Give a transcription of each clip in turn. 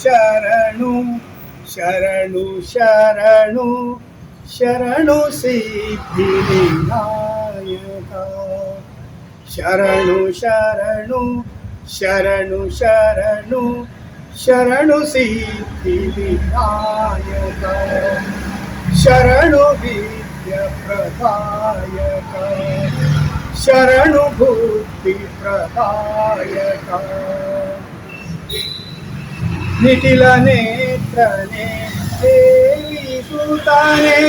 ಶರಣು ಶರಣು ಶರಣು ಶರಣು ಸಿದ್ಧಿ ವಿನಾಯಕ ಶರಣು ಶರಣು ಶರಣು ಶರಣು ಶರಣು ಸಿದ್ಧಿ ವಿನಾಯಕ ಶರಣು ವಿದ್ಯ ಪ್ರದಾಯಕ ಶರಣು ಬುದ್ಧಿ ಪ್ರದಾಯಕ ನಿಟಿಲ ನೇತ್ರನೆ ದೇವಿ ಸುತಾನೆ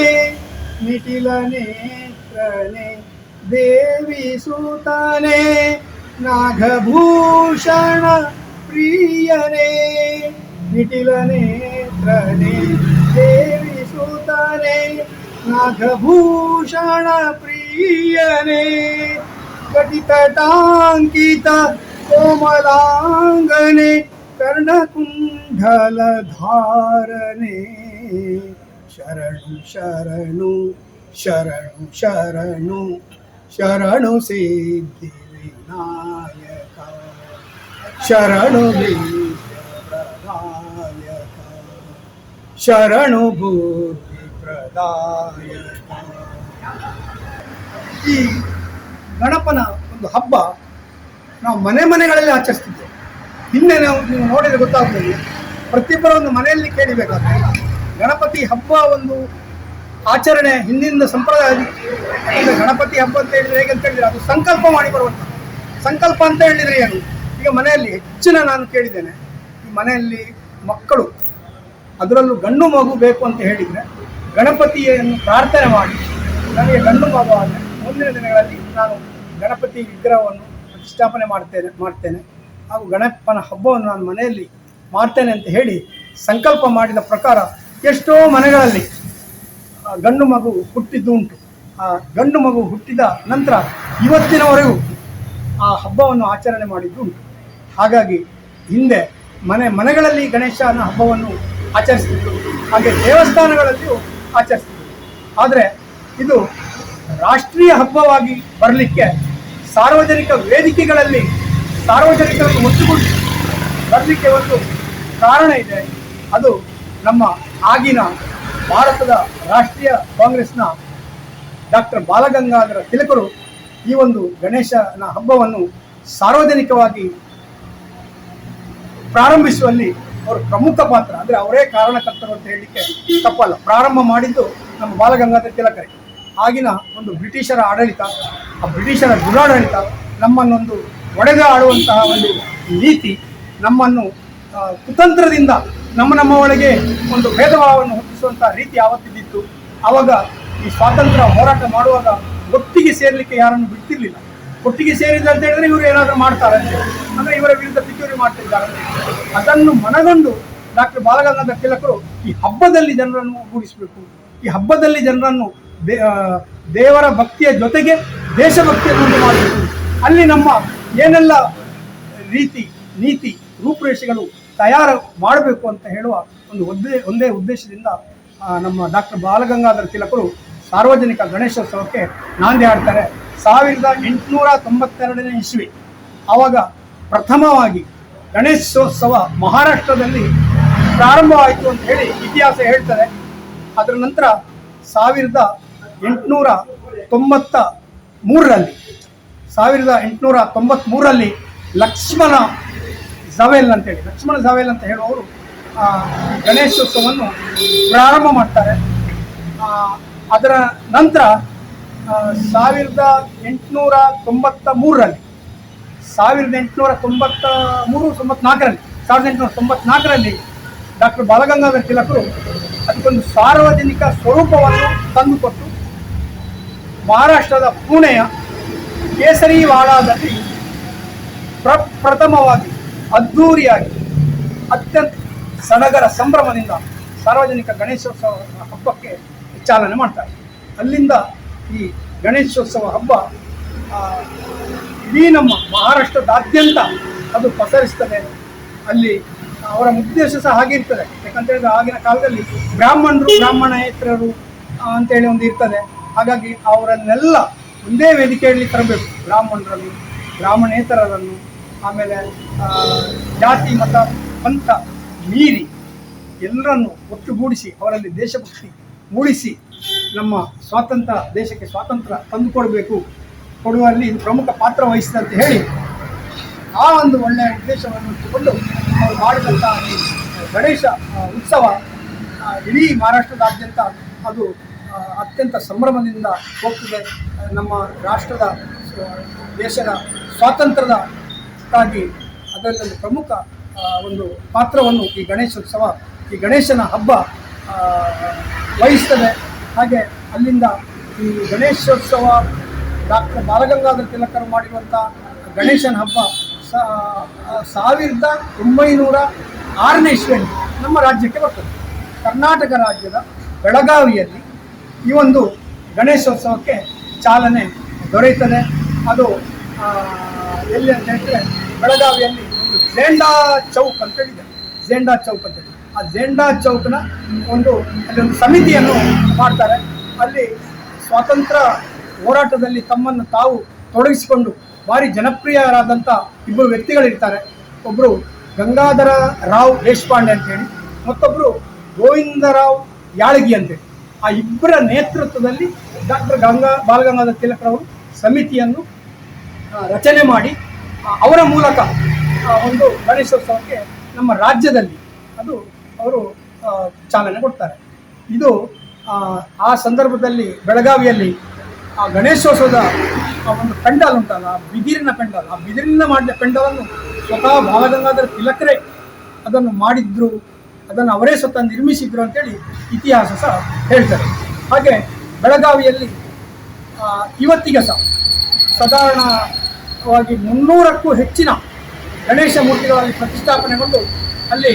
ನಿಟಿಲ ನೇತ್ರನೆ ದೇವಿ ಸುತಾನೆ ನಾಗಭೂಷಣ ಪ್ರಿಯನೇ ನಿಟಿಲ ನೇತ್ರನೆ ದೇವಿ ಸುತಾನೆ ನಾಗಭೂಷಣ ಪ್ರಿಯನೇ ಕಟಿತಟಾಂಕಿತ ಕೋಮಲಾಂಗನೆ कर्णकुण्डलधारणे शरणु शरणु शरणु शरणु शरणु सिद्धि विनायक शरणु विद्याप्रदायक शरणु बुद्धि प्रदायक ಈ ಗಣಪನ ಒಂದು ಹಬ್ಬ ನಾವು ಮನೆಗಳಲ್ಲಿ ಆಚರಿಸ್ತಿದ್ದೇವೆ. ಹಿಂದೆ ನೀವು ನೋಡಿದ್ರೆ ಗೊತ್ತಾಗ್ತದೆ, ಪ್ರತಿಯೊಬ್ಬರ ಒಂದು ಮನೆಯಲ್ಲಿ ಕೇಳಬೇಕಾದ್ರೆ ಗಣಪತಿ ಹಬ್ಬ ಒಂದು ಆಚರಣೆ ಹಿಂದಿನ ಸಂಪ್ರದಾಯ. ಗಣಪತಿ ಹಬ್ಬ ಅಂತ ಹೇಳಿದ್ರೆ ಹೇಗೆ ಅಂತ ಹೇಳಿದ್ರೆ ಅದು ಸಂಕಲ್ಪ ಮಾಡಿ ಬರುವಂಥ ಸಂಕಲ್ಪ ಅಂತ ಹೇಳಿದ್ರೆ ಏನು. ಈಗ ಮನೆಯಲ್ಲಿ ಹೆಚ್ಚಿನ ನಾನು ಕೇಳಿದ್ದೇನೆ, ಈ ಮನೆಯಲ್ಲಿ ಮಕ್ಕಳು ಅದರಲ್ಲೂ ಗಂಡು ಮಗು ಬೇಕು ಅಂತ ಹೇಳಿದರೆ ಗಣಪತಿಯನ್ನು ಪ್ರಾರ್ಥನೆ ಮಾಡಿ ನನಗೆ ಗಂಡು ಮಗು ಆದರೆ ಮುಂದಿನ ದಿನಗಳಲ್ಲಿ ನಾನು ಗಣಪತಿ ವಿಗ್ರಹವನ್ನು ಪ್ರತಿಷ್ಠಾಪನೆ ಮಾಡ್ತೇನೆ ಹಾಗೂ ಗಣಪನ ಹಬ್ಬವನ್ನು ನಾನು ಮನೆಯಲ್ಲಿ ಮಾಡ್ತೇನೆ ಅಂತ ಹೇಳಿ ಸಂಕಲ್ಪ ಮಾಡಿದ ಪ್ರಕಾರ ಎಷ್ಟೋ ಮನೆಗಳಲ್ಲಿ ಗಂಡು ಮಗು ಹುಟ್ಟಿದ್ದು ಉಂಟು. ಆ ಗಂಡು ಮಗು ಹುಟ್ಟಿದ ನಂತರ ಇವತ್ತಿನವರೆಗೂ ಆ ಹಬ್ಬವನ್ನು ಆಚರಣೆ ಮಾಡಿದ್ದು ಉಂಟು. ಹಾಗಾಗಿ ಹಿಂದೆ ಮನೆಗಳಲ್ಲಿ ಗಣೇಶನ ಹಬ್ಬವನ್ನು ಆಚರಿಸ್ತಿದ್ರು, ಹಾಗೆ ದೇವಸ್ಥಾನಗಳಲ್ಲಿಯೂ ಆಚರಿಸ್ತಿದ್ರು. ಆದರೆ ಇದು ರಾಷ್ಟ್ರೀಯ ಹಬ್ಬವಾಗಿ ಬರಲಿಕ್ಕೆ ಸಾರ್ವಜನಿಕ ವೇದಿಕೆಗಳಲ್ಲಿ ಸಾರ್ವಜನಿಕರನ್ನು ಒಟ್ಟುಗೂಡಿ ಬರಲಿಕ್ಕೆ ಒಂದು ಕಾರಣ ಇದೆ. ಅದು ನಮ್ಮ ಆಗಿನ ಭಾರತದ ರಾಷ್ಟ್ರೀಯ ಕಾಂಗ್ರೆಸ್ನ ಡಾಕ್ಟರ್ ಬಾಲಗಂಗಾಧರ ತಿಲಕರು ಈ ಒಂದು ಗಣೇಶನ ಹಬ್ಬವನ್ನು ಸಾರ್ವಜನಿಕವಾಗಿ ಪ್ರಾರಂಭಿಸುವಲ್ಲಿ ಅವರು ಪ್ರಮುಖ ಪಾತ್ರ, ಅಂದರೆ ಅವರೇ ಕಾರಣಕರ್ತರು ಅಂತ ಹೇಳಲಿಕ್ಕೆ ತಪ್ಪಲ್ಲ. ಪ್ರಾರಂಭ ಮಾಡಿದ್ದು ನಮ್ಮ ಬಾಲಗಂಗಾಧರ ತಿಲಕರೇ. ಆಗಿನ ಒಂದು ಬ್ರಿಟಿಷರ ಆಡಳಿತ, ಆ ಬ್ರಿಟಿಷರ ದುರಾಡಳಿತ ನಮ್ಮನ್ನೊಂದು ಒಡೆದು ಆಡುವಂತಹ ಒಂದು ನೀತಿ, ನಮ್ಮನ್ನು ಕುತಂತ್ರದಿಂದ ನಮ್ಮ ಒಳಗೆ ಒಂದು ಭೇದಭಾವವನ್ನು ಹುಟ್ಟಿಸುವಂಥ ರೀತಿ ಯಾವತ್ತಿದ್ದಿತ್ತು. ಆವಾಗ ಈ ಸ್ವಾತಂತ್ರ್ಯ ಹೋರಾಟ ಮಾಡುವಾಗ ಒಟ್ಟಿಗೆ ಸೇರಲಿಕ್ಕೆ ಯಾರನ್ನು ಬಿಡ್ತಿರ್ಲಿಲ್ಲ. ಒಟ್ಟಿಗೆ ಸೇರಿಲ್ಲ ಅಂತ ಹೇಳಿದ್ರೆ ಇವರು ಏನಾದರೂ ಮಾಡ್ತಾರೆ ಅಂದರೆ ಇವರ ವಿರುದ್ಧ ಪಿತೂರಿ ಮಾಡ್ತಿದ್ದಾರೆ. ಅದನ್ನು ಮನಗೊಂಡು ಡಾಕ್ಟರ್ ಬಾಲಗಂಗಾಧರ ತಿಲಕರು ಈ ಹಬ್ಬದಲ್ಲಿ ಜನರನ್ನು ಒಗ್ಗೂಡಿಸಬೇಕು, ಈ ಹಬ್ಬದಲ್ಲಿ ಜನರನ್ನು ದೇವರ ಭಕ್ತಿಯ ಜೊತೆಗೆ ದೇಶಭಕ್ತಿಯನ್ನು ಮಾಡಬೇಕು, ಅಲ್ಲಿ ನಮ್ಮ ಏನೆಲ್ಲ ರೀತಿ ನೀತಿ ರೂಪುರೇಷೆಗಳು ತಯಾರು ಮಾಡಬೇಕು ಅಂತ ಹೇಳುವ ಒಂದು ಒಂದೇ ಉದ್ದೇಶದಿಂದ ನಮ್ಮ ಡಾಕ್ಟರ್ ಬಾಲಗಂಗಾಧರ ತಿಲಕರು ಸಾರ್ವಜನಿಕ ಗಣೇಶೋತ್ಸವಕ್ಕೆ ನಾಂದಿ ಹಾಡ್ತಾರೆ. 1892 ಇಸ್ವಿ ಆವಾಗ ಪ್ರಥಮವಾಗಿ ಗಣೇಶೋತ್ಸವ ಮಹಾರಾಷ್ಟ್ರದಲ್ಲಿ ಪ್ರಾರಂಭವಾಯಿತು ಅಂತ ಹೇಳಿ ಇತಿಹಾಸ ಹೇಳ್ತದೆ. ಅದರ ನಂತರ 1893ರಲ್ಲಿ ಲಕ್ಷ್ಮಣ ಝವೇಲ್ ಅಂತ ಹೇಳುವವರು ಗಣೇಶೋತ್ಸವವನ್ನು ಪ್ರಾರಂಭ ಮಾಡ್ತಾರೆ. ಅದರ ನಂತರ 1894ರಲ್ಲಿ ಡಾಕ್ಟರ್ ಬಾಲಗಂಗಾಧರ ತಿಲಕರು ಅದಕ್ಕೊಂದು ಸಾರ್ವಜನಿಕ ಸ್ವರೂಪವನ್ನು ತಂದುಕೊಟ್ಟು ಮಹಾರಾಷ್ಟ್ರದ ಪುಣೆಯ ಕೇಸರಿವಾಡಾದಲ್ಲಿ ಪ್ರಥಮವಾಗಿ ಅದ್ಧೂರಿಯಾಗಿ ಅತ್ಯಂತ ಸಡಗರ ಸಂಭ್ರಮದಿಂದ ಸಾರ್ವಜನಿಕ ಗಣೇಶೋತ್ಸವ ಹಬ್ಬಕ್ಕೆ ಚಾಲನೆ ಮಾಡ್ತಾರೆ. ಅಲ್ಲಿಂದ ಈ ಗಣೇಶೋತ್ಸವ ಹಬ್ಬ ಇಡೀ ನಮ್ಮ ಮಹಾರಾಷ್ಟ್ರದಾದ್ಯಂತ ಅದು ಪಸರಿಸ್ತದೆ. ಅಲ್ಲಿ ಅವರ ಉದ್ದೇಶ ಸಹ ಹಾಗೆ ಇರ್ತದೆ. ಯಾಕಂತೇಳಿದ್ರೆ ಆಗಿನ ಕಾಲದಲ್ಲಿ ಬ್ರಾಹ್ಮಣೇತರರು ಅಂತೇಳಿ ಒಂದು ಇರ್ತದೆ. ಹಾಗಾಗಿ ಅವರನ್ನೆಲ್ಲ ಒಂದೇ ವೇದಿಕೆಯಲ್ಲಿ ತರಬೇಕು, ಬ್ರಾಹ್ಮಣರನ್ನು, ಬ್ರಾಹ್ಮಣೇತರರನ್ನು, ಆಮೇಲೆ ಜಾತಿ ಮತ ಪಂಥ ಮೀರಿ ಎಲ್ಲರನ್ನು ಒಟ್ಟುಗೂಡಿಸಿ ಅವರಲ್ಲಿ ದೇಶಭಕ್ತಿ ಮೂಡಿಸಿ ನಮ್ಮ ದೇಶಕ್ಕೆ ಸ್ವಾತಂತ್ರ್ಯ ತಂದುಕೊಡಬೇಕು, ಕೊಡುವಲ್ಲಿ ಇದು ಪ್ರಮುಖ ಪಾತ್ರ ವಹಿಸಿದೆ ಅಂತ ಹೇಳಿ ಆ ಒಂದು ಒಳ್ಳೆಯ ಉದ್ದೇಶವನ್ನು ಇಟ್ಟುಕೊಂಡು ಅವರು ಮಾಡಿದಂಥ ಈ ಗಣೇಶ ಉತ್ಸವ ಇಡೀ ಮಹಾರಾಷ್ಟ್ರದಾದ್ಯಂತ ಅದು ಅತ್ಯಂತ ಸಂಭ್ರಮದಿಂದ ಹೋಗ್ತಿದೆ. ನಮ್ಮ ರಾಷ್ಟ್ರದ ದೇಶದ ಸ್ವಾತಂತ್ರ್ಯಕ್ಕಾಗಿ ಅದರಲ್ಲಿ ಪ್ರಮುಖ ಒಂದು ಪಾತ್ರವನ್ನು ಈ ಗಣೇಶೋತ್ಸವ, ಈ ಗಣೇಶನ ಹಬ್ಬ ವಹಿಸ್ತದೆ. ಹಾಗೆ ಅಲ್ಲಿಂದ ಈ ಗಣೇಶೋತ್ಸವ ಡಾಕ್ಟರ್ ಬಾಲಗಂಗಾಧರ ತಿಲಕರು ಮಾಡಿರುವಂಥ ಗಣೇಶನ ಹಬ್ಬ 1906ನೇ ಇಸ್ವಿಯಲ್ಲಿ ನಮ್ಮ ರಾಜ್ಯಕ್ಕೆ ಬರ್ತದೆ. ಕರ್ನಾಟಕ ರಾಜ್ಯದ ಬೆಳಗಾವಿಯಲ್ಲಿ ಈ ಒಂದು ಗಣೇಶೋತ್ಸವಕ್ಕೆ ಚಾಲನೆ ದೊರೆಯುತ್ತದೆ. ಅದು ಎಲ್ಲಿ ಅಂತ ಹೇಳಿದ್ರೆ ಬೆಳಗಾವಿಯಲ್ಲಿ ಒಂದು ಝೇಂಡಾ ಚೌಕ್ ಅಂತೇಳಿದೆ. ಝೇಂಡಾ ಚೌಕ್ ಅಂತೇಳಿ ಆ ಝೇಂಡಾ ಚೌಕ್ನ ಅಲ್ಲಿ ಒಂದು ಸಮಿತಿಯನ್ನು ಮಾಡ್ತಾರೆ. ಅಲ್ಲಿ ಸ್ವಾತಂತ್ರ್ಯ ಹೋರಾಟದಲ್ಲಿ ತಮ್ಮನ್ನು ತಾವು ತೊಡಗಿಸಿಕೊಂಡು ಭಾರಿ ಜನಪ್ರಿಯರಾದಂಥ ಇಬ್ಬರು ವ್ಯಕ್ತಿಗಳಿರ್ತಾರೆ. ಒಬ್ಬರು ಗಂಗಾಧರ ರಾವ್ ದೇಶಪಾಂಡೆ ಅಂತೇಳಿ, ಮತ್ತೊಬ್ಬರು ಗೋವಿಂದರಾವ್ ಯಾಳಗಿ ಅಂತೇಳಿ. ಆ ಇಬ್ಬರ ನೇತೃತ್ವದಲ್ಲಿ ಡಾಕ್ಟರ್ ಬಾಲಗಂಗಾಧರ ತಿಲಕರವರು ಸಮಿತಿಯನ್ನು ರಚನೆ ಮಾಡಿ ಅವರ ಮೂಲಕ ಒಂದು ಗಣೇಶೋತ್ಸವಕ್ಕೆ ನಮ್ಮ ರಾಜ್ಯದಲ್ಲಿ ಅವರು ಚಾಲನೆ ಕೊಡ್ತಾರೆ. ಇದು ಆ ಸಂದರ್ಭದಲ್ಲಿ ಬೆಳಗಾವಿಯಲ್ಲಿ ಆ ಗಣೇಶೋತ್ಸವದ ಒಂದು ಪೆಂಡಾಲ್ ಉಂಟಲ್ಲ, ಬಿದಿರಿನ ಪೆಂಡಾಲ್, ಆ ಬಿದಿರಿನ ಮಾಡಿದ ಪೆಂಡಾಲನ್ನು ಸ್ವತಃ ಬಾಲಗಂಗಾಧರ ತಿಲಕರೇ ಅದನ್ನು ಮಾಡಿದ್ರು, ಅದನ್ನು ಅವರೇ ಸ್ವತಃ ನಿರ್ಮಿಸಿದ್ರು ಅಂತೇಳಿ ಇತಿಹಾಸ ಸಹ ಹೇಳ್ತಾರೆ. ಹಾಗೆ ಬೆಳಗಾವಿಯಲ್ಲಿ ಇವತ್ತಿಗೆ ಸಹ ಸಾಧಾರಣವಾಗಿ 300ಕ್ಕೂ ಹೆಚ್ಚಿನ ಗಣೇಶ ಮೂರ್ತಿಗಳಲ್ಲಿ ಪ್ರತಿಷ್ಠಾಪನೆಗೊಂಡು ಅಲ್ಲಿ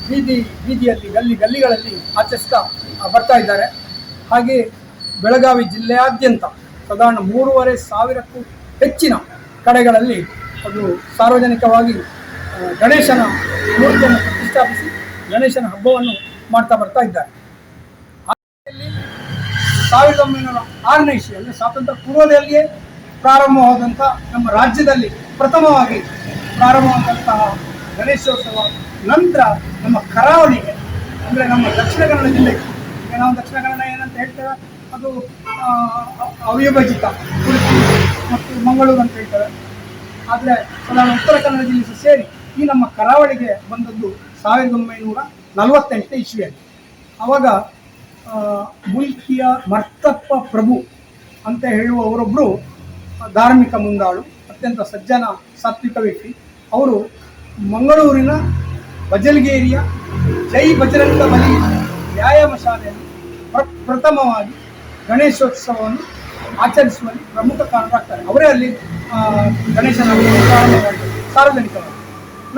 ಬೀದಿಯಲ್ಲಿ ಗಲ್ಲಿಗಳಲ್ಲಿ ಆಚರಿಸ್ತಾ ಬರ್ತಾ ಇದ್ದಾರೆ. ಹಾಗೆ ಬೆಳಗಾವಿ ಜಿಲ್ಲೆಯಾದ್ಯಂತ ಸಾಧಾರಣ 3,500ಕ್ಕೂ ಹೆಚ್ಚಿನ ಕಡೆಗಳಲ್ಲಿ ಅದು ಸಾರ್ವಜನಿಕವಾಗಿ ಗಣೇಶನ ಮೂರ್ತಿಯನ್ನು ಪ್ರತಿಷ್ಠಾಪಿಸಿ ಗಣೇಶನ ಹಬ್ಬವನ್ನು ಮಾಡ್ತಾ ಬರ್ತಾ ಇದ್ದಾರೆ. 1906ನೇ ಇಸ್ವಿ ಅಂದರೆ ಸ್ವಾತಂತ್ರ್ಯ ಪೂರ್ವದಲ್ಲಿಯೇ ಪ್ರಾರಂಭವಾದಂಥ ನಮ್ಮ ರಾಜ್ಯದಲ್ಲಿ ಪ್ರಥಮವಾಗಿ ಪ್ರಾರಂಭವಾದಂತಹ ಗಣೇಶೋತ್ಸವ ನಂತರ ನಮ್ಮ ಕರಾವಳಿಗೆ ಅಂದರೆ ನಮ್ಮ ದಕ್ಷಿಣ ಕನ್ನಡ ಜಿಲ್ಲೆಗೆ, ಈಗ ನಾವು ದಕ್ಷಿಣ ಕನ್ನಡ ಏನಂತ ಹೇಳ್ತೇವೆ ಅದು ಅವಿಭಜಿತ ಉಡುಪಿ ಮತ್ತು ಮಂಗಳೂರು ಅಂತ ಹೇಳ್ತೇವೆ. ಆದರೆ ಸಾಧಾರಣ ಉತ್ತರ ಕನ್ನಡ ಜಿಲ್ಲೆ ಸೇರಿ ಈ ನಮ್ಮ ಕರಾವಳಿಗೆ ಬಂದದ್ದು 1948ನೇ ಇಸ್ವಿಯಲ್ಲಿ. ಆವಾಗ ಮುಲ್ಕಿಯ ಮರ್ತಪ್ಪ ಪ್ರಭು ಅಂತ ಹೇಳುವವರೊಬ್ಬರು ಧಾರ್ಮಿಕ ಮುಂದಾಳು, ಅತ್ಯಂತ ಸಜ್ಜನ ಸಾತ್ವಿಕ ವ್ಯಕ್ತಿ. ಅವರು ಮಂಗಳೂರಿನ ಬಜಲ್ಗೇರಿಯ ಜೈ ಬಜರಂಗ ಬಲಿ ವ್ಯಾಯಾಮ ಶಾಲೆಯಲ್ಲಿ ಪ್ರಥಮವಾಗಿ ಗಣೇಶೋತ್ಸವವನ್ನು ಆಚರಿಸುವಲ್ಲಿ ಪ್ರಮುಖ ಕಾರಣರಾಗ್ತಾರೆ. ಅವರೇ ಅಲ್ಲಿ ಗಣೇಶನ ಪ್ರಾರಂಭ ಮಾಡಿದರು ಸಾರ್ವಜನಿಕವಾಗಿ.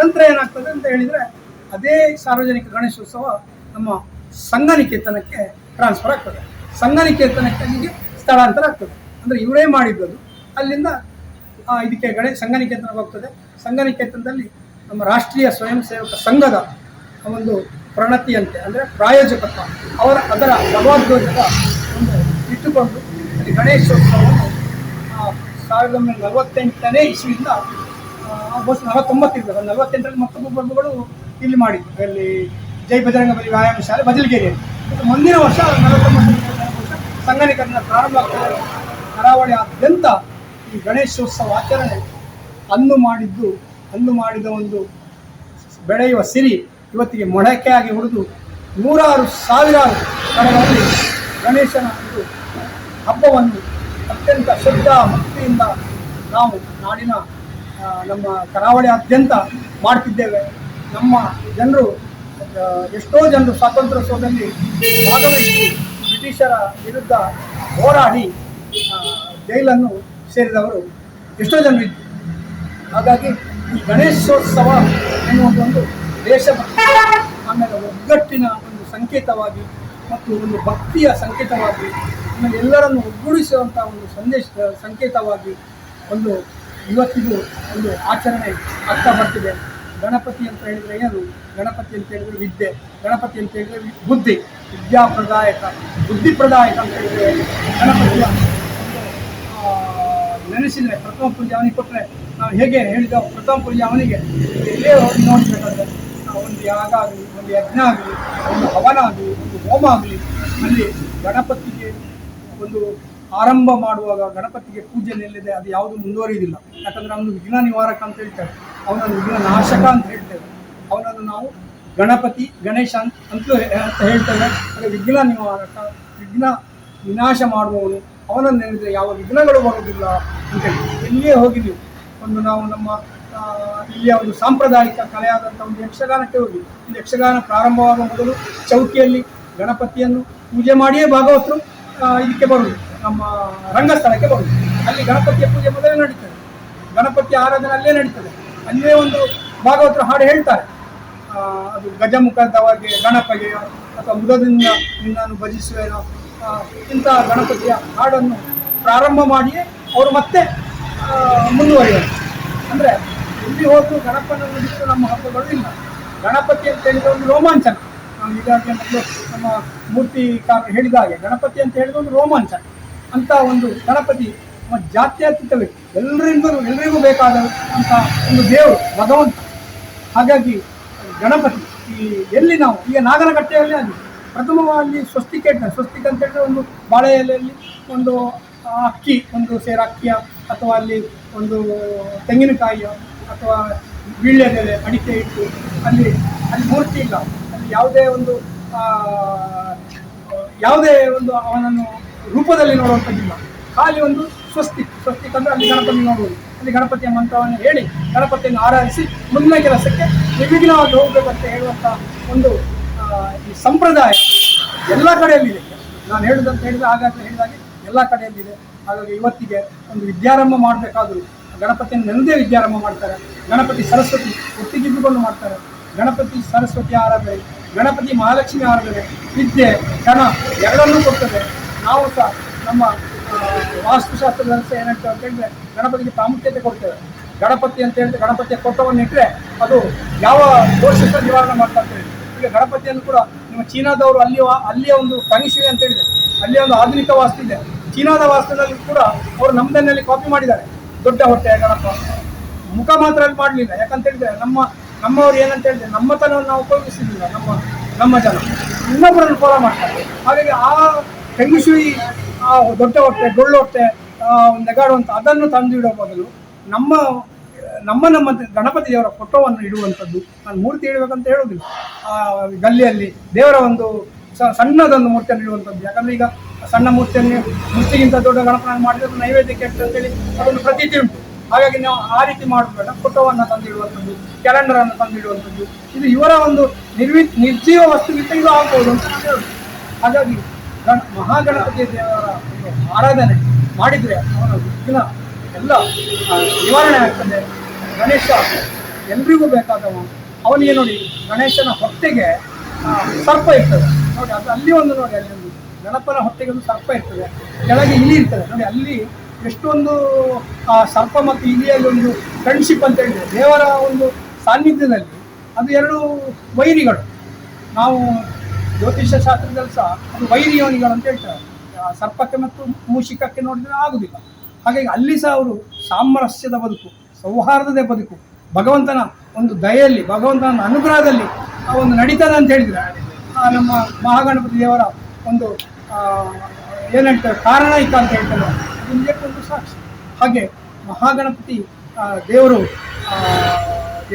ನಂತರ ಏನಾಗ್ತದೆ ಅಂತ ಹೇಳಿದರೆ ಅದೇ ಸಾರ್ವಜನಿಕ ಗಣೇಶೋತ್ಸವ ನಮ್ಮ ಸಂಘನಿಕೇತನಕ್ಕೆ ಟ್ರಾನ್ಸ್ಫರ್ ಆಗ್ತದೆ. ಸಂಘನಿಕೇತನಕ್ಕೆ ಅಲ್ಲಿಗೆ ಸ್ಥಳಾಂತರ ಆಗ್ತದೆ. ಅಂದರೆ ಇವರೇ ಮಾಡಿದ್ದು. ಅಲ್ಲಿಂದ ಇದಕ್ಕೆ ಸಂಘನಿಕೇತನಕ್ಕೆ ಹೋಗ್ತದೆ. ಸಂಘನಿಕೇತನದಲ್ಲಿ ನಮ್ಮ ರಾಷ್ಟ್ರೀಯ ಸ್ವಯಂ ಸೇವಕ ಸಂಘದ ಒಂದು ಪ್ರಣತಿಯಂತೆ ಅಂದರೆ ಪ್ರಾಯೋಜಕತ್ವ ಅದರ ಜವಾಬ್ದಾರಿಯ ಒಂದು ಇಟ್ಟುಕೊಂಡು ಅಲ್ಲಿ ಗಣೇಶೋತ್ಸವವನ್ನು 1948ನೇ ಇಸ್ವಿಯಿಂದ 49 ಇರ್ತದೆ. 48ರಲ್ಲಿ ಮತ್ತೊಬ್ಬ ಪ್ರಭುಗಳು ಇಲ್ಲಿ ಮಾಡಿದ್ರು, ಅಲ್ಲಿ ಜೈ ಬಜರಂಗ ಬಲಿ ವ್ಯಾಯಾಮ ಶಾಲೆ ಬಜಲ್ಗೇರಿಯಲ್ಲಿ. ಮುಂದಿನ ವರ್ಷ 49ನೇ ವರ್ಷ ಸಂಘನೀಕರಣ ಪ್ರಾರಂಭ ಆಗ್ತದೆ. ಕರಾವಳಿಯಾದ್ಯಂತ ಈ ಗಣೇಶೋತ್ಸವ ಆಚರಣೆ ಅಂದು ಮಾಡಿದ ಒಂದು ಬೆಳೆಯುವ ಸಿರಿ ಇವತ್ತಿಗೆ ಮೊಳಕೆಯಾಗಿ ಉಳಿದು 100,000 ಕಡೆಗಳಲ್ಲಿ ಗಣೇಶನ ಒಂದು ಹಬ್ಬವನ್ನು ಅತ್ಯಂತ ಶ್ರದ್ಧಾ ಭಕ್ತಿಯಿಂದ ನಾವು ನಾಡಿನ ನಮ್ಮ ಕರಾವಳಿಯಾದ್ಯಂತ ಮಾಡ್ತಿದ್ದೇವೆ. ನಮ್ಮ ಜನರು ಎಷ್ಟೋ ಜನರು ಸ್ವಾತಂತ್ರ್ಯೋತ್ಸವದಲ್ಲಿ ಭಾಗವಹಿಸಿ ಬ್ರಿಟಿಷರ ವಿರುದ್ಧ ಹೋರಾಡಿ ಜೈಲನ್ನು ಸೇರಿದವರು ಎಷ್ಟೋ ಜನರು ಇದ್ದರು. ಹಾಗಾಗಿ ಈ ಗಣೇಶೋತ್ಸವ ಎನ್ನುವುದೊಂದು ದೇಶಭಕ್ತಿ, ಆಮೇಲೆ ಒಗ್ಗಟ್ಟಿನ ಒಂದು ಸಂಕೇತವಾಗಿ ಮತ್ತು ಒಂದು ಭಕ್ತಿಯ ಸಂಕೇತವಾಗಿ, ಆಮೇಲೆ ಎಲ್ಲರನ್ನು ಒಗ್ಗೂಡಿಸುವಂಥ ಒಂದು ಸಂಕೇತವಾಗಿ ಒಂದು ಇವತ್ತಿಗೂ ಒಂದು ಆಚರಣೆ ಆಗ್ತಾ ಬರ್ತಿದೆ. ಗಣಪತಿ ಅಂತ ಹೇಳಿದರೆ ಏನು? ಗಣಪತಿ ಅಂತ ಹೇಳಿದರೆ ವಿದ್ಯೆ, ಗಣಪತಿ ಅಂತ ಹೇಳಿದರೆ ಬುದ್ಧಿ, ವಿದ್ಯಾಪ್ರದಾಯಕ, ಬುದ್ಧಿಪ್ರದಾಯಕ ಅಂತ ಹೇಳಿದರೆ ಗಣಪತಿಯ ನೆನೆಸಿದರೆ ಪ್ರಥಮ ಪೂಜೆ ಅವನಿಗೆ ಕೊಟ್ಟರೆ ನಾವು ಹೇಗೆ ಹೇಳಿದ ಪ್ರಥಮ ಪೂಜೆ ಅವನಿಗೆ ಎಲ್ಲೇ ಹೋಗಿ ನೋಡಬೇಕಾದ್ರೆ ಒಂದು ಯಾಗ ಆಗಲಿ, ಒಂದು ಯಜ್ಞ ಆಗಲಿ, ಒಂದು ಹವನ ಆಗಲಿ, ಒಂದು ಹೋಮ ಆಗಲಿ, ಅಲ್ಲಿ ಗಣಪತಿಗೆ ಒಂದು ಆರಂಭ ಮಾಡುವಾಗ ಗಣಪತಿಗೆ ಪೂಜೆ ನಿಲ್ಲಿದೆ ಅದು ಯಾವುದು ಮುಂದುವರಿಯುವುದಿಲ್ಲ. ಯಾಕಂದರೆ ಅವನು ವಿಘ್ನ ನಿವಾರಕ ಅಂತ ಹೇಳ್ತೇವೆ, ಅವನನ್ನು ವಿಘ್ನ ನಾಶಕ ಅಂತ ಹೇಳ್ತೇವೆ. ಅವನನ್ನು ನಾವು ಗಣಪತಿ ಗಣೇಶ ಅಂತಲೂ ಅಂತ ಹೇಳ್ತೇವೆ. ಅಂದರೆ ವಿಘ್ನ ನಿವಾರಕ, ವಿಘ್ನ ವಿನಾಶ ಮಾಡುವವನು, ಅವನನ್ನು ಹೇಳಿದರೆ ಯಾವ ವಿಘ್ನಗಳು ಬರುವುದಿಲ್ಲ ಅಂತೇಳಿ. ಎಲ್ಲಿಯೇ ಹೋಗಿ ನೀವು ಒಂದು ನಾವು ನಮ್ಮ ಇಲ್ಲಿಯ ಒಂದು ಸಾಂಪ್ರದಾಯಿಕ ಕಲೆಯಾದಂಥ ಒಂದು ಯಕ್ಷಗಾನಕ್ಕೆ ಹೋಗಿ, ಒಂದು ಯಕ್ಷಗಾನ ಪ್ರಾರಂಭವಾಗುವ ಮೊದಲು ಚೌಕಿಯಲ್ಲಿ ಗಣಪತಿಯನ್ನು ಪೂಜೆ ಮಾಡಿಯೇ ಭಾಗವತರು ಇದಕ್ಕೆ ಬರುವುದು, ನಮ್ಮ ರಂಗಸ್ಥಳಕ್ಕೆ ಬರುವುದು. ಅಲ್ಲಿ ಗಣಪತಿಯ ಪೂಜೆ ಮೊದಲೇ ನಡೀತದೆ, ಗಣಪತಿಯ ಆರಾಧನೆ ಅಲ್ಲೇ ನಡೀತದೆ. ಅಲ್ಲೇ ಒಂದು ಭಾಗವತರು ಹಾಡು ಹೇಳ್ತಾರೆ, ಅದು ಗಜಮುಖದವಗೆ ಗಣಪಗೆ ಅಥವಾ ಮುದದಿಂದ ನಿನ್ನನ್ನು ಭಜಿಸುವೇನೋ, ಇಂಥ ಗಣಪತಿಯ ಹಾಡನ್ನು ಪ್ರಾರಂಭ ಮಾಡಿಯೇ ಅವರು ಮತ್ತೆ ಮುಂದುವರಿಯೋದು. ಅಂದರೆ ಎಲ್ಲಿ ಹೋದರೂ ಗಣಪನನ್ನು ಬಿಟ್ಟು ನಮ್ಮ ಹಬ್ಬಗಳು ಇಲ್ಲ. ಗಣಪತಿ ಅಂತ ಹೇಳಿದ ಒಂದು ರೋಮಾಂಚನ. ನಾವು ಈಗಾಗಲೇ ಮೊದಲು ನಮ್ಮ ಮೂರ್ತಿಕಾರರು ಹೇಳಿದ ಹಾಗೆ ಗಣಪತಿ ಅಂತ ಹೇಳಿದ ಒಂದು ರೋಮಾಂಚನ ಅಂತ ಒಂದು ಗಣಪತಿ ನಮ್ಮ ಜಾತ್ಯತೀತ ವ್ಯಕ್ತಿ, ಎಲ್ಲರಿಗೂ ಬೇಕಾದ ಅಂತ ಒಂದು ದೇವರು ಭಗವಂತ. ಹಾಗಾಗಿ ಗಣಪತಿ ಎಲ್ಲಿ ನಾವು ಈಗ ನಾಗನಕಟ್ಟೆಯಲ್ಲಿ ಆಗಿದೆ ಪ್ರಥಮವಾಗಿ ಸ್ವಸ್ತಿಕ್ ಹೇಳ್ತಾರೆ. ಸ್ವಸ್ತಿಕ್ ಅಂತ ಹೇಳಿದ್ರೆ ಒಂದು ಬಾಳೆ ಎಲೆಯಲ್ಲಿ ಒಂದು ಅಕ್ಕಿ, ಒಂದು ಸೇರು ಅಕ್ಕಿಯ ಅಥವಾ ಅಲ್ಲಿ ಒಂದು ತೆಂಗಿನಕಾಯಿಯ ಅಥವಾ ವೀಳ್ಯದೆಲೆ ಅಡಿಕೆ ಇಟ್ಟು ಅಲ್ಲಿ ಮೂರ್ತಿ ಇಲ್ಲ, ಅಲ್ಲಿ ಯಾವುದೇ ಒಂದು ಅವನನ್ನು ರೂಪದಲ್ಲಿ ನೋಡುವಂಥದ್ದಿಲ್ಲ. ಖಾಲಿ ಒಂದು ಸ್ವಸ್ತಿಕ್ ಅಂದರೆ ಅಲ್ಲಿ ಗಣಪತಿ ನೋಡುವುದು, ಅಲ್ಲಿ ಗಣಪತಿಯ ಮಂತ್ರವನ್ನು ಹೇಳಿ ಗಣಪತಿಯನ್ನು ಆರಾಧಿಸಿ ಮುಂದಿನ ಕೆಲಸಕ್ಕೆ ನಿರ್ವಿಘ್ನವಾಗಿ ಹೋಗಬೇಕಂತ ಹೇಳುವಂಥ ಒಂದು ಈ ಸಂಪ್ರದಾಯ ಎಲ್ಲ ಕಡೆಯಲ್ಲಿದೆ. ನಾನು ಹೇಳುದಂತ ಹೇಳಿದರೆ ಹಾಗಾದರೆ ಹೇಳಿದಾಗೆ ಎಲ್ಲ ಕಡೆಯಲ್ಲಿದೆ. ಹಾಗಾಗಿ ಇವತ್ತಿಗೆ ಒಂದು ವಿದ್ಯಾರಂಭ ಮಾಡಬೇಕಾದರೂ ಗಣಪತಿಯನ್ನು ನೆನದೇ ವಿದ್ಯಾರಂಭ ಮಾಡ್ತಾರೆ. ಗಣಪತಿ ಸರಸ್ವತಿ ಒಟ್ಟಿಗಿದ್ದುಕೊಂಡು ಮಾಡ್ತಾರೆ. ಗಣಪತಿ ಸರಸ್ವತಿ ಆರಾಧನೆ, ಗಣಪತಿ ಮಹಾಲಕ್ಷ್ಮಿ ಆರಾಧನೆ ವಿದ್ಯೆ ಕ್ಷಣ ಎರಡನ್ನೂ ಕೊಡ್ತದೆ. ನಾವು ಸಹ ನಮ್ಮ ವಾಸ್ತುಶಾಸ್ತ್ರದಲ್ಲಿ ಸಹ ಏನಾಗ್ತದೆ ಅಂತ ಹೇಳಿದ್ರೆ ಗಣಪತಿಗೆ ಪ್ರಾಮುಖ್ಯತೆ ಕೊಡ್ತೇವೆ. ಗಣಪತಿ ಅಂತ ಹೇಳಿದ್ರೆ ಗಣಪತಿಯ ಫೋಟೋವನ್ನು ಇಟ್ಟರೆ ಅದು ಯಾವ ದೋಷ ನಿವಾರಣೆ ಮಾಡ್ತಾ ಅಂತ ಹೇಳಿ. ಈಗ ಗಣಪತಿಯನ್ನು ಕೂಡ ನಿಮ್ಮ ಚೀನಾದವರು ಅಲ್ಲಿಯ ಒಂದು ಫೆಂಗ್ಶುಯಿ ಅಂತ ಹೇಳಿದೆ, ಅಲ್ಲಿಯ ಒಂದು ಆಧುನಿಕ ವಾಸ್ತು ಇದೆ. ಚೀನಾದ ವಾಸ್ತುದಲ್ಲಿ ಕೂಡ ಅವರು ನಮ್ಮದನ್ನಲ್ಲಿ ಕಾಪಿ ಮಾಡಿದ್ದಾರೆ. ದೊಡ್ಡ ಹೊಟ್ಟೆಯ ಗಣಪ, ಮುಖ ಮಾತ್ರ ಅಲ್ಲಿ ಮಾಡಲಿಲ್ಲ. ಯಾಕಂತ ಹೇಳಿದ್ರೆ ನಮ್ಮವರು ಏನಂತ ಹೇಳಿದ್ರೆ ನಮ್ಮತನವನ್ನು ನಾವು ಉಪಯೋಗಿಸಿದ್ದಿಲ್ಲ. ನಮ್ಮ ಜನ ಇನ್ನೊಬ್ಬರನ್ನು ಫಾಲೋ ಮಾಡ್ತಾರೆ. ಹಾಗಾಗಿ ಆ ಫೆಂಗ್ಶುಯಿ, ಆ ದೊಡ್ಡ ಹೊಟ್ಟೆ, ಡೊಳ್ಳು ಹೊಟ್ಟೆ ನೆಗಾಡುವಂಥ ಅದನ್ನು ತಂದಿಡೋ ಬದಲು ನಮ್ಮ ಗಣಪತಿ ದೇವರ ಫೋಟೋವನ್ನು ಇಡುವಂಥದ್ದು. ನಾನು ಮೂರ್ತಿ ಇಡಬೇಕಂತ ಹೇಳೋದಿಲ್ಲ, ಗಲ್ಲಿಯಲ್ಲಿ ದೇವರ ಒಂದು ಸಣ್ಣದೊಂದು ಮೂರ್ತಿಯನ್ನು ಇಡುವಂಥದ್ದು. ಯಾಕಂದರೆ ಈಗ ಸಣ್ಣ ಮೂರ್ತಿಗಿಂತ ದೊಡ್ಡ ಗಣಪನ ಮಾಡಿದ್ರೆ ನೈವೇದ್ಯಕ್ಕೆ ಅಂತೇಳಿ ಅದೊಂದು ಪ್ರತೀತಿ ಉಂಟು. ಹಾಗಾಗಿ ನಾವು ಆ ರೀತಿ ಮಾಡಬೇಡ, ಫೋಟೋವನ್ನು ತಂದಿಡುವಂಥದ್ದು, ಕ್ಯಾಲೆಂಡರನ್ನು ತಂದಿಡುವಂಥದ್ದು, ಇದು ಇವರ ಒಂದು ನಿರ್ಜೀವ ವಸ್ತುಗಿಂತ ಇದು ಆಗ್ಬೋದು ಅಂತ ನಾನು ಹೇಳೋದು. ಹಾಗಾಗಿ ಮಹಾಗಣಪತಿ ದೇವರ ಒಂದು ಆರಾಧನೆ ಮಾಡಿದರೆ ಅವನ ವಿಘ್ನ ಎಲ್ಲ ನಿವಾರಣೆ ಆಗ್ತದೆ. ಗಣೇಶ ಎಲ್ರಿಗೂ ಬೇಕಾದವ. ಅವನಿಗೆ ನೋಡಿ ಗಣೇಶನ ಹೊಟ್ಟೆಗೆ ಸರ್ಪ ಇರ್ತದೆ ನೋಡಿ, ಅದು ಅಲ್ಲಿ ಒಂದು ನೋಡಿ, ಅಲ್ಲಿ ಒಂದು ಗಣಪನ ಹೊಟ್ಟೆಗೆ ಒಂದು ಸರ್ಪ ಇರ್ತದೆ, ಕೆಳಗೆ ಇಲಿ ಇರ್ತದೆ ನೋಡಿ. ಅಲ್ಲಿ ಎಷ್ಟೊಂದು ಆ ಸರ್ಪ ಮತ್ತು ಇಲಿಯಲ್ಲಿ ಒಂದು ಫ್ರೆಂಡ್ಶಿಪ್ ಅಂತ ಹೇಳಿದ್ರೆ ದೇವರ ಒಂದು ಸಾನ್ನಿಧ್ಯದಲ್ಲಿ ಅದು ಎರಡು ವೈರಿಗಳು. ನಾವು ಜ್ಯೋತಿಷ್ಯ ಶಾಸ್ತ್ರದಲ್ಲಿ ಸಹ ಅದು ವೈರಿಯೋನಿಗಳು ಅಂತ ಹೇಳ್ತಾರೆ. ಸರ್ಪಕ್ಕೆ ಮತ್ತು ಮೂಷಿಕಕ್ಕೆ ನೋಡಿದರೆ ಆಗುವುದಿಲ್ಲ. ಹಾಗಾಗಿ ಅಲ್ಲಿ ಸಹ ಅವರು ಸಾಮರಸ್ಯದ ಬದುಕು, ಸೌಹಾರ್ದದ ಬದುಕು, ಭಗವಂತನ ಒಂದು ದಯೆಯಲ್ಲಿ, ಭಗವಂತನ ಅನುಗ್ರಹದಲ್ಲಿ ಆ ಒಂದು ನಡೀತದೆ ಅಂತ ಹೇಳಿದರೆ ನಮ್ಮ ಮಹಾಗಣಪತಿ ದೇವರ ಒಂದು ಏನು ಹೇಳ್ತಾರೆ ಕಾರಣೈಕ ಅಂತ ಹೇಳ್ತಾರೆ, ಒಂದು ಸಾಕ್ಷಿ. ಹಾಗೆ ಮಹಾಗಣಪತಿ ದೇವರು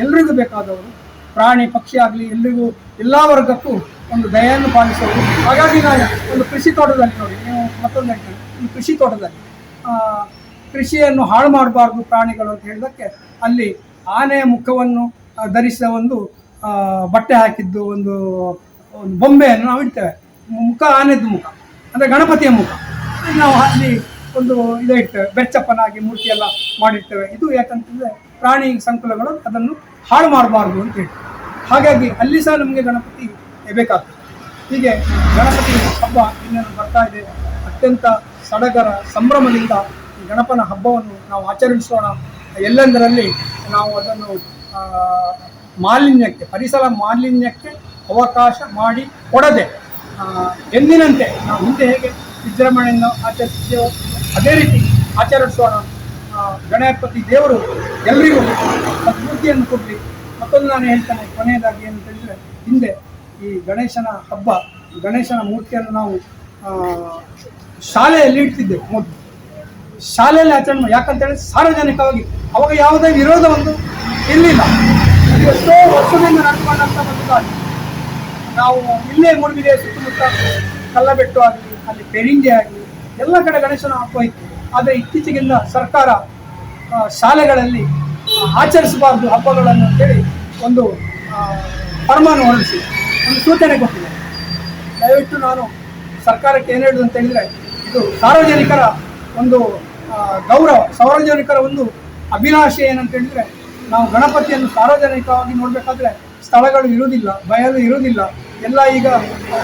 ಎಲ್ರಿಗೂ ಬೇಕಾದವರು, ಪ್ರಾಣಿ ಪಕ್ಷಿ ಆಗಲಿ ಎಲ್ರಿಗೂ ಎಲ್ಲ ವರ್ಗಕ್ಕೂ ಒಂದು ದಯೆಯನ್ನು ಪಾಲಿಸೋರು. ಹಾಗಾಗಿ ನಾನು ಒಂದು ಕೃಷಿ ತೋಟದಲ್ಲಿ ನೋಡಿ, ನೀವು ಮತ್ತೊಂದು ಹೇಳ್ತೇನೆ, ಈ ಕೃಷಿ ತೋಟದಲ್ಲಿ ಕೃಷಿಯನ್ನು ಹಾಳು ಮಾಡಬಾರ್ದು ಪ್ರಾಣಿಗಳು ಅಂತ ಹೇಳಿದಕ್ಕೆ ಅಲ್ಲಿ ಆನೆಯ ಮುಖವನ್ನು ಧರಿಸಿದ ಒಂದು ಬಟ್ಟೆ ಹಾಕಿದ್ದು ಒಂದು ಬೊಂಬೆಯನ್ನು ನಾವು ಇಡ್ತೇವೆ. ಮುಖ ಆನೆದ್ದು ಮುಖ ಅಂದರೆ ಗಣಪತಿಯ ಮುಖ ನಾವು ಅಲ್ಲಿ ಒಂದು ಇದು ಇಡ್ತೇವೆ, ಬೆಚ್ಚಪ್ಪನಾಗಿ ಮೂರ್ತಿಯೆಲ್ಲ ಮಾಡಿರ್ತೇವೆ. ಇದು ಯಾಕಂತಂದರೆ ಪ್ರಾಣಿ ಸಂಕುಲಗಳು ಅದನ್ನು ಹಾಳು ಮಾಡಬಾರ್ದು ಅಂತ ಹೇಳಿ. ಹಾಗಾಗಿ ಅಲ್ಲಿ ಸಹ ನಮಗೆ ಗಣಪತಿ ಬೇಕಾಗ್ತದೆ. ಹೀಗೆ ಗಣಪತಿ ಹಬ್ಬ ಇನ್ನೇನು ಬರ್ತಾ ಇದೆ. ಅತ್ಯಂತ ಸಡಗರ ಸಂಭ್ರಮದಿಂದ ಈ ಗಣಪನ ಹಬ್ಬವನ್ನು ನಾವು ಆಚರಿಸೋಣ. ಎಲ್ಲೆಂದರಲ್ಲಿ ನಾವು ಅದನ್ನು ಮಾಲಿನ್ಯಕ್ಕೆ, ಪರಿಸರ ಮಾಲಿನ್ಯಕ್ಕೆ ಅವಕಾಶ ಮಾಡಿ ಕೊಡದೆ ಎಂದಿನಂತೆ ನಾವು ಹಿಂದೆ ಹೇಗೆ ವಿಜೃಂಭಣೆಯನ್ನು ಆಚರಿಸಿದ್ದೇವೋ ಅದೇ ರೀತಿ ಆಚರಿಸೋಣ. ಗಣಪತಿ ದೇವರು ಎಲ್ಲರಿಗೂ ಸದ್ಬುದ್ಧಿಯನ್ನು ಕೊಡಲಿ ಮತ್ತೊಂದು ನಾನು ಹೇಳ್ತೇನೆ ಕೊನೆಯದಾಗಿ ಏನು ಹೇಳಿದರೆ, ಹಿಂದೆ ಈ ಗಣೇಶನ ಹಬ್ಬ, ಗಣೇಶನ ಮೂರ್ತಿಯನ್ನು ನಾವು ಶಾಲೆಯಲ್ಲಿ ಇಡ್ತಿದ್ದೆವು ಮೊದಲು. ಶಾಲೆಯಲ್ಲಿ ಆಚರಣೆ ಮಾಡಿ, ಯಾಕಂತೇಳಿ ಸಾರ್ವಜನಿಕವಾಗಿ ಅವಾಗ ಯಾವುದೇ ವಿರೋಧ ಒಂದು ಇರಲಿಲ್ಲ. ಎಷ್ಟೋ ವರ್ಷದಿಂದ ನಡ್ಕೊಂಡಂಥ ಒಂದು ದಾರಿ. ನಾವು ಇಲ್ಲೇ ಮೂಡುಬಿದಿರೆ ಸುತ್ತಮುತ್ತ ಕಲ್ಲಬೆಟ್ಟು ಆಗಲಿ, ಅಲ್ಲಿ ಪೆರಿಂಜೆ ಆಗಲಿ, ಎಲ್ಲ ಕಡೆ ಗಣೇಶನ ಹಬ್ಬ ಇತ್ತು. ಆದರೆ ಇತ್ತೀಚೆಗಿಂದ ಸರ್ಕಾರ ಶಾಲೆಗಳಲ್ಲಿ ಆಚರಿಸಬಾರ್ದು ಹಬ್ಬಗಳನ್ನು ಅಂತೇಳಿ ಒಂದು ಫರ್ಮಾನು ಹೊರಡಿಸಿ ಒಂದು ಸೂಚನೆ ಕೊಟ್ಟಿದೆ. ದಯವಿಟ್ಟು ನಾನು ಸರ್ಕಾರಕ್ಕೆ ಏನು ಹೇಳುದು ಅಂತ ಹೇಳಿದರೆ, ಇದು ಸಾರ್ವಜನಿಕರ ಒಂದು ಗೌರವ, ಸಾರ್ವಜನಿಕರ ಒಂದು ಅಭಿಲಾಷೆ ಏನಂತ ಹೇಳಿದರೆ, ನಾವು ಗಣಪತಿಯನ್ನು ಸಾರ್ವಜನಿಕವಾಗಿ ನೋಡಬೇಕಾದ್ರೆ ಸ್ಥಳಗಳು ಇರುವುದಿಲ್ಲ, ಬಯಲು ಇರುವುದಿಲ್ಲ, ಎಲ್ಲ ಈಗ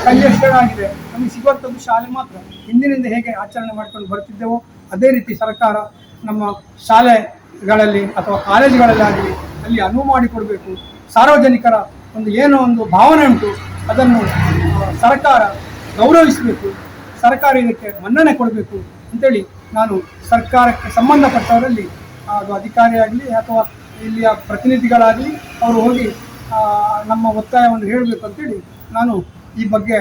ಕಂಜೆಸ್ಟೆಡ್ ಆಗಿದೆ. ನಮಗೆ ಸಿಗುವಂಥದ್ದು ಶಾಲೆ ಮಾತ್ರ. ಹಿಂದಿನಿಂದ ಹೇಗೆ ಆಚರಣೆ ಮಾಡ್ಕೊಂಡು ಬರ್ತಿದ್ದೆವೋ ಅದೇ ರೀತಿ ಸರ್ಕಾರ ನಮ್ಮ ಶಾಲೆಗಳಲ್ಲಿ ಅಥವಾ ಕಾಲೇಜುಗಳಲ್ಲಿ ಆಗಲಿ ಅಲ್ಲಿ ಅನುವು ಮಾಡಿಕೊಡಬೇಕು. ಸಾರ್ವಜನಿಕರ ಒಂದು ಏನೋ ಒಂದು ಭಾವನೆ ಉಂಟು, ಅದನ್ನು ಸರ್ಕಾರ ಗೌರವಿಸಬೇಕು, ಸರ್ಕಾರ ಇದಕ್ಕೆ ಮನ್ನಣೆ ಕೊಡಬೇಕು ಅಂತೇಳಿ ನಾನು ಸರ್ಕಾರಕ್ಕೆ ಸಂಬಂಧಪಟ್ಟವರಲ್ಲಿ, ಅದು ಅಧಿಕಾರಿಯಾಗಲಿ ಅಥವಾ ಇಲ್ಲಿಯ ಪ್ರತಿನಿಧಿಗಳಾಗಲಿ ಅವರು ಹೋಗಿ ನಮ್ಮ ಒತ್ತಾಯವನ್ನು ಹೇಳಬೇಕು ಅಂತೇಳಿ ನಾನು ಈ ಬಗ್ಗೆ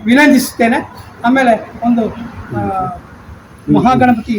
ವಿನಂತಿಸುತ್ತೇನೆ. ಆಮೇಲೆ ಒಂದು ಮಹಾಗಣಪತಿ